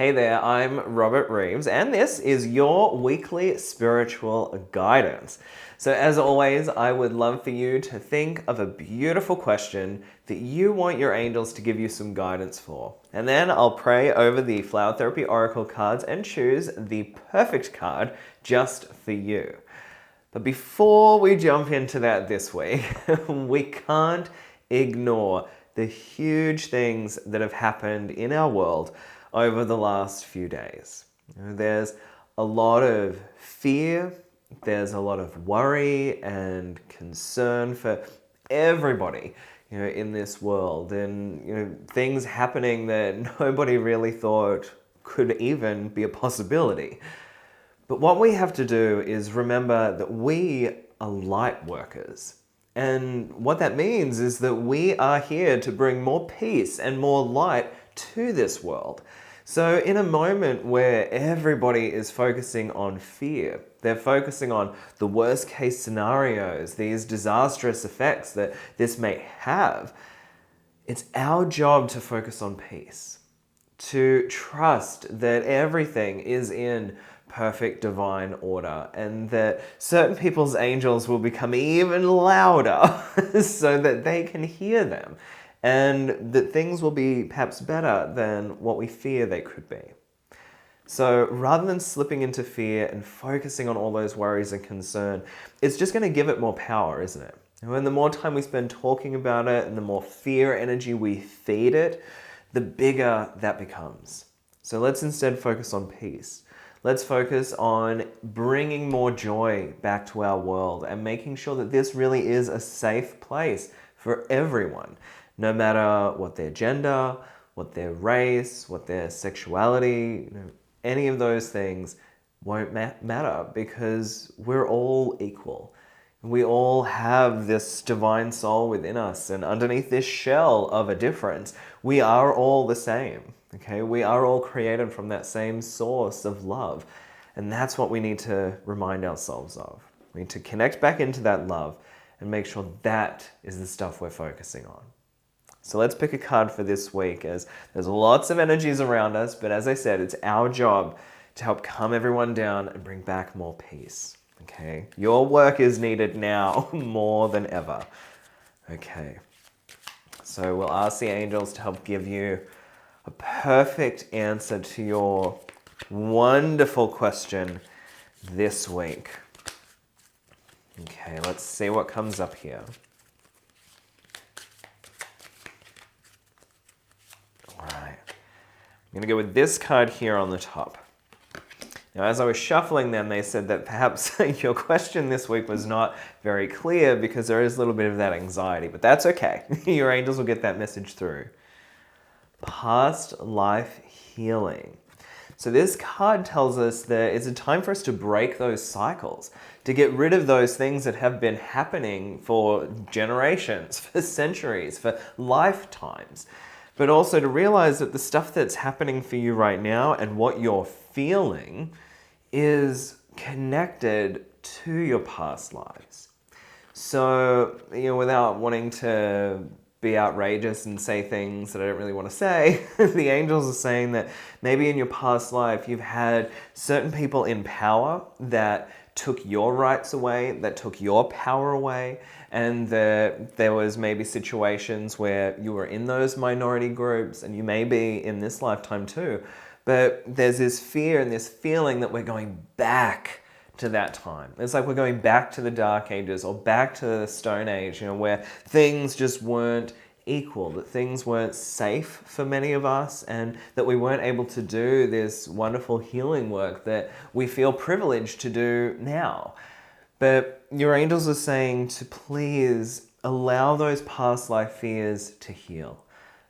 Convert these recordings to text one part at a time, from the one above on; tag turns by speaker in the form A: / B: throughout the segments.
A: Hey there, I'm Robert Reeves, and this is your weekly spiritual guidance. So, as always, I would love for you to think of a beautiful question that you want your angels to give you some guidance for. And then I'll pray over the Flower Therapy Oracle cards and choose the perfect card just for you. But before we jump into that this week, we can't ignore the huge things that have happened in our world over the last few days. There's a lot of fear, there's a lot of worry and concern for everybody, in this world, and things happening that nobody really thought could even be a possibility. But what we have to do is remember that we are light workers. And what that means is that we are here to bring more peace and more light to this world. So in a moment where everybody is focusing on fear, they're focusing on the worst case scenarios, these disastrous effects that this may have, it's our job to focus on peace, to trust that everything is in perfect divine order and that certain people's angels will become even louder so that they can hear them, and that things will be perhaps better than what we fear they could be. So rather than slipping into fear and focusing on all those worries and concern, it's just going to give it more power, isn't it? And the more time we spend talking about it and the more fear energy we feed it, the bigger that becomes. So let's instead focus on peace. Let's focus on bringing more joy back to our world and making sure that this really is a safe place for everyone, no matter what their gender, what their race, what their sexuality, any of those things won't matter, because we're all equal. We all have this divine soul within us, and underneath this shell of a difference, we are all the same. Okay, we are all created from that same source of love. And that's what we need to remind ourselves of. We need to connect back into that love and make sure that is the stuff we're focusing on. So let's pick a card for this week, as there's lots of energies around us, but as I said, it's our job to help calm everyone down and bring back more peace. Okay, your work is needed now more than ever. Okay, so we'll ask the angels to help give you a perfect answer to your wonderful question this week. Okay, let's see what comes up here. All right, I'm going to go with this card here on the top. Now, as I was shuffling them, they said that perhaps your question this week was not very clear because there is a little bit of that anxiety, but that's okay. Your angels will get that message through. Past life healing. So this card tells us that it's a time for us to break those cycles, to get rid of those things that have been happening for generations, for centuries, for lifetimes. But also to realize that the stuff that's happening for you right now and what you're feeling is connected to your past lives. So, without wanting to be outrageous and say things that I don't really want to say, the angels are saying that maybe in your past life you've had certain people in power that took your rights away, that took your power away, and that there was maybe situations where you were in those minority groups, and you may be in this lifetime too, but there's this fear and this feeling that we're going back to that time. It's like we're going back to the Dark Ages or back to the Stone Age, where things just weren't equal, that things weren't safe for many of us, and that we weren't able to do this wonderful healing work that we feel privileged to do now. But your angels are saying to please allow those past life fears to heal,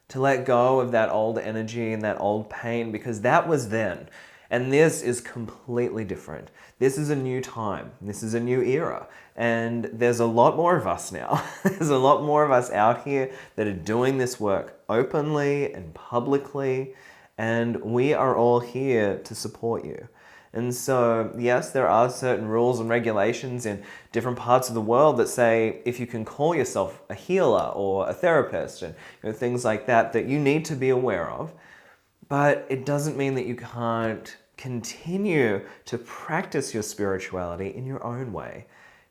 A: to let go of that old energy and that old pain, because that was then. And this is completely different. This is a new time. This is a new era. And there's a lot more of us now. There's a lot more of us out here that are doing this work openly and publicly. And we are all here to support you. And so, yes, there are certain rules and regulations in different parts of the world that say if you can call yourself a healer or a therapist and things like that, that you need to be aware of. But it doesn't mean that you can't continue to practice your spirituality in your own way.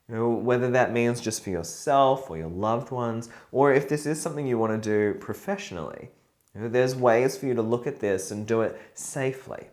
A: You know, whether that means just for yourself or your loved ones, or if this is something you want to do professionally. You know, there's ways for you to look at this and do it safely.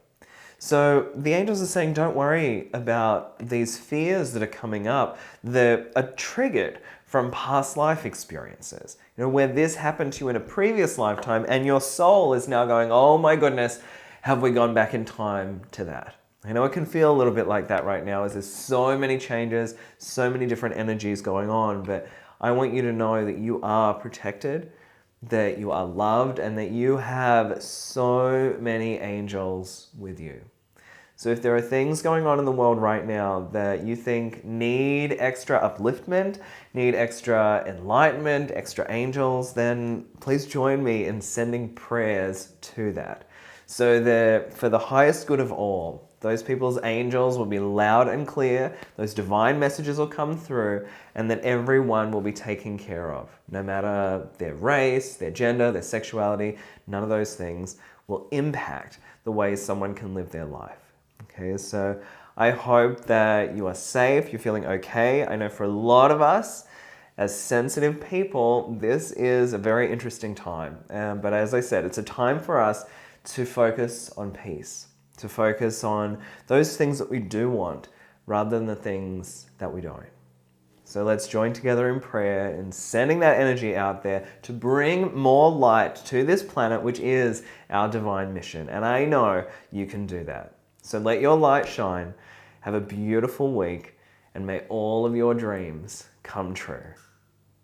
A: So the angels are saying, don't worry about these fears that are coming up that are triggered from past life experiences. You know, where this happened to you in a previous lifetime and your soul is now going, oh my goodness, have we gone back in time to that? I know it can feel a little bit like that right now as there's so many changes, so many different energies going on, but I want you to know that you are protected, that you are loved, and that you have so many angels with you. So if there are things going on in the world right now that you think need extra upliftment, need extra enlightenment, extra angels, then please join me in sending prayers to that. So that for the highest good of all, those people's angels will be loud and clear, those divine messages will come through, and that everyone will be taken care of. No matter their race, their gender, their sexuality, none of those things will impact the way someone can live their life. Okay, so I hope that you are safe, you're feeling okay. I know for a lot of us, as sensitive people, this is a very interesting time. But as I said, it's a time for us to focus on peace, to focus on those things that we do want rather than the things that we don't. So let's join together in prayer and sending that energy out there to bring more light to this planet, which is our divine mission. And I know you can do that. So let your light shine. Have a beautiful week, and may all of your dreams come true.